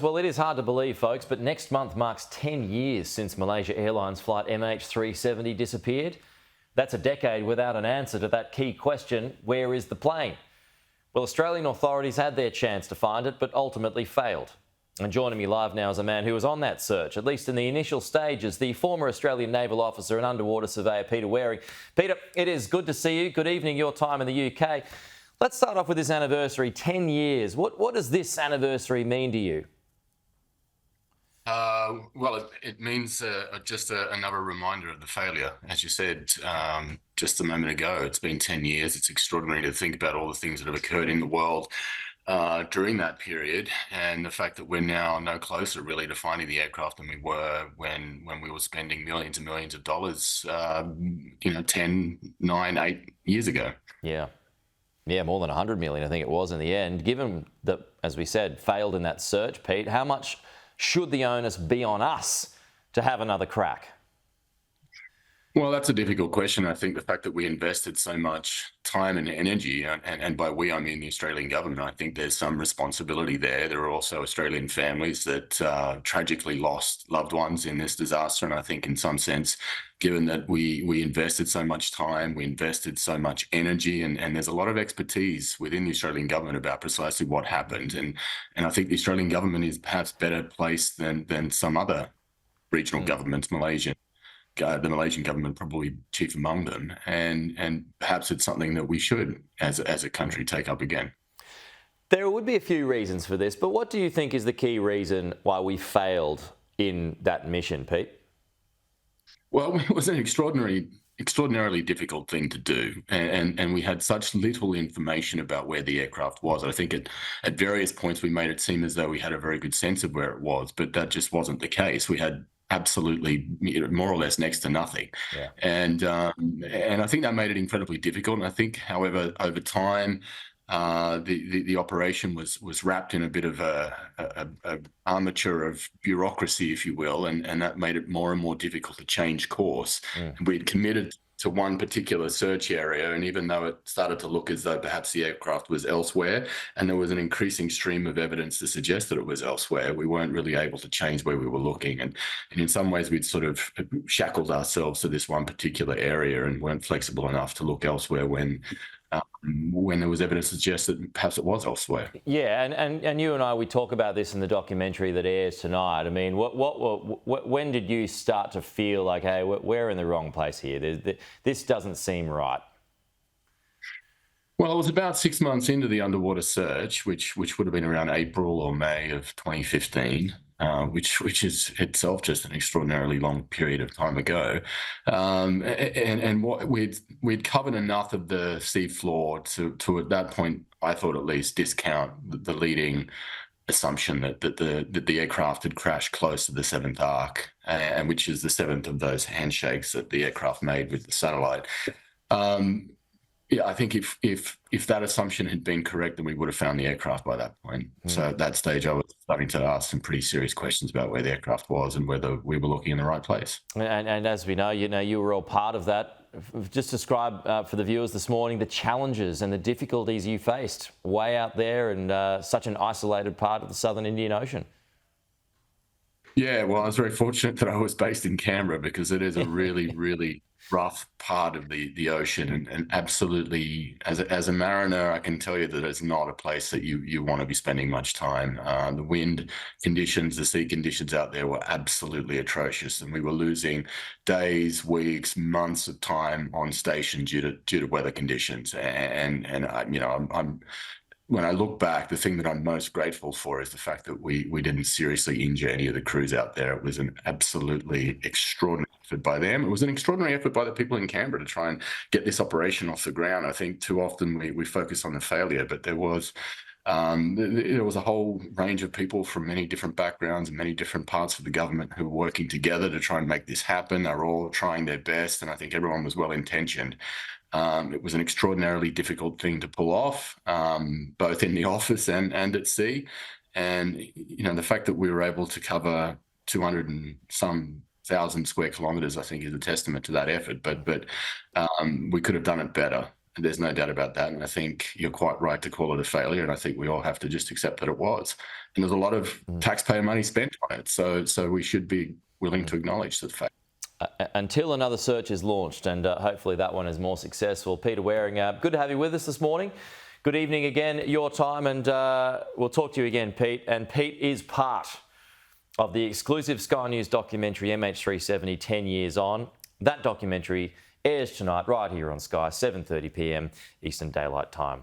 Well, it is hard to believe, folks, but next month marks 10 years since Malaysia Airlines flight MH370 disappeared. That's a decade without an answer to that key question, where is the plane? Well, Australian authorities had their chance to find it, but ultimately failed. And joining me live now is a man who was on that search, at least in the initial stages, the former Australian naval officer and underwater surveyor, Peter Waring. Peter, it is good to see you. Good evening, your time in the UK. Let's start off with this anniversary, 10 years. What does this anniversary mean to you? Well, it means just another reminder of the failure. As you said just a moment ago, it's been 10 years. It's extraordinary to think about all the things that have occurred in the world during that period, and the fact that we're now no closer really to finding the aircraft than we were when we were spending millions and millions of dollars, 10, 9, 8 years ago. Yeah, more than 100 million, I think it was in the end. Given that, as we said, failed in that search, Pete, how much should the onus be on us to have another crack? Well, that's a difficult question. I think the fact that we invested so much time and energy, and by we, I mean the Australian government, I think there's some responsibility there. There are also Australian families that tragically lost loved ones in this disaster. And I think in some sense, given that we invested so much time, we invested so much energy, and there's a lot of expertise within the Australian government about precisely what happened. And I think the Australian government is perhaps better placed than some other regional governments, the Malaysian government probably chief among them, and perhaps it's something that we should, as a country, take up again. There would be a few reasons for this, but what do you think is the key reason why we failed in that mission, Pete? Well, it was an extraordinarily difficult thing to do, and we had such little information about where the aircraft was. I think at various points we made it seem as though we had a very good sense of where it was, but that just wasn't the case. We had absolutely more or less next to nothing. Yeah. And I think that made it incredibly difficult. And I think, however, over time, the operation was wrapped in a bit of a armature of bureaucracy, if you will, and that made it more and more difficult to change course. We'd committed to one particular search area, and even though it started to look as though perhaps the aircraft was elsewhere, and there was an increasing stream of evidence to suggest that it was elsewhere, we weren't really able to change where we were looking. And in some ways, we'd sort of shackled ourselves to this one particular area and weren't flexible enough to look elsewhere when there was evidence to suggest that perhaps it was elsewhere. Yeah, and you and I, we talk about this in the documentary that airs tonight. I mean, when did you start to feel like, hey, we're in the wrong place here? This doesn't seem right. Well, it was about 6 months into the underwater search, which would have been around April or May of 2015. Which is itself just an extraordinarily long period of time ago, and what we'd covered enough of the seafloor to at that point, I thought at least, discount the leading assumption that the aircraft had crashed close to the seventh arc, and which is the seventh of those handshakes that the aircraft made with the satellite. Yeah, I think if that assumption had been correct, then we would have found the aircraft by that point. So at that stage, I was starting to ask some pretty serious questions about where the aircraft was and whether we were looking in the right place. And as we know, you were all part of that. Just describe for the viewers this morning the challenges and the difficulties you faced way out there in such an isolated part of the Southern Indian Ocean. Yeah, well, I was very fortunate that I was based in Canberra, because it is a really, really rough part of the ocean, and absolutely, as a mariner, I can tell you that it's not a place that you want to be spending much time. The wind conditions, the sea conditions out there were absolutely atrocious, and we were losing days, weeks, months of time on station due to weather conditions. And I'm when I look back, the thing that I'm most grateful for is the fact that we didn't seriously injure any of the crews out there. It was an absolutely extraordinary effort by them. It was an extraordinary effort by the people in Canberra to try and get this operation off the ground. I think too often we focus on the failure, but there was a whole range of people from many different backgrounds and many different parts of the government who were working together to try and make this happen. They were all trying their best, and I think everyone was well intentioned. It was an extraordinarily difficult thing to pull off, both in the office and at sea. And, the fact that we were able to cover 200 and some thousand square kilometres, I think, is a testament to that effort. But we could have done it better. There's no doubt about that. And I think you're quite right to call it a failure. And I think we all have to just accept that it was. And there's a lot of taxpayer money spent on it. So we should be willing to acknowledge the fact. Until another search is launched, and hopefully that one is more successful. Peter Waring, good to have you with us this morning. Good evening again, your time, and we'll talk to you again, Pete. And Pete is part of the exclusive Sky News documentary MH370 10 Years On. That documentary airs tonight right here on Sky, 7:30 p.m. Eastern Daylight Time.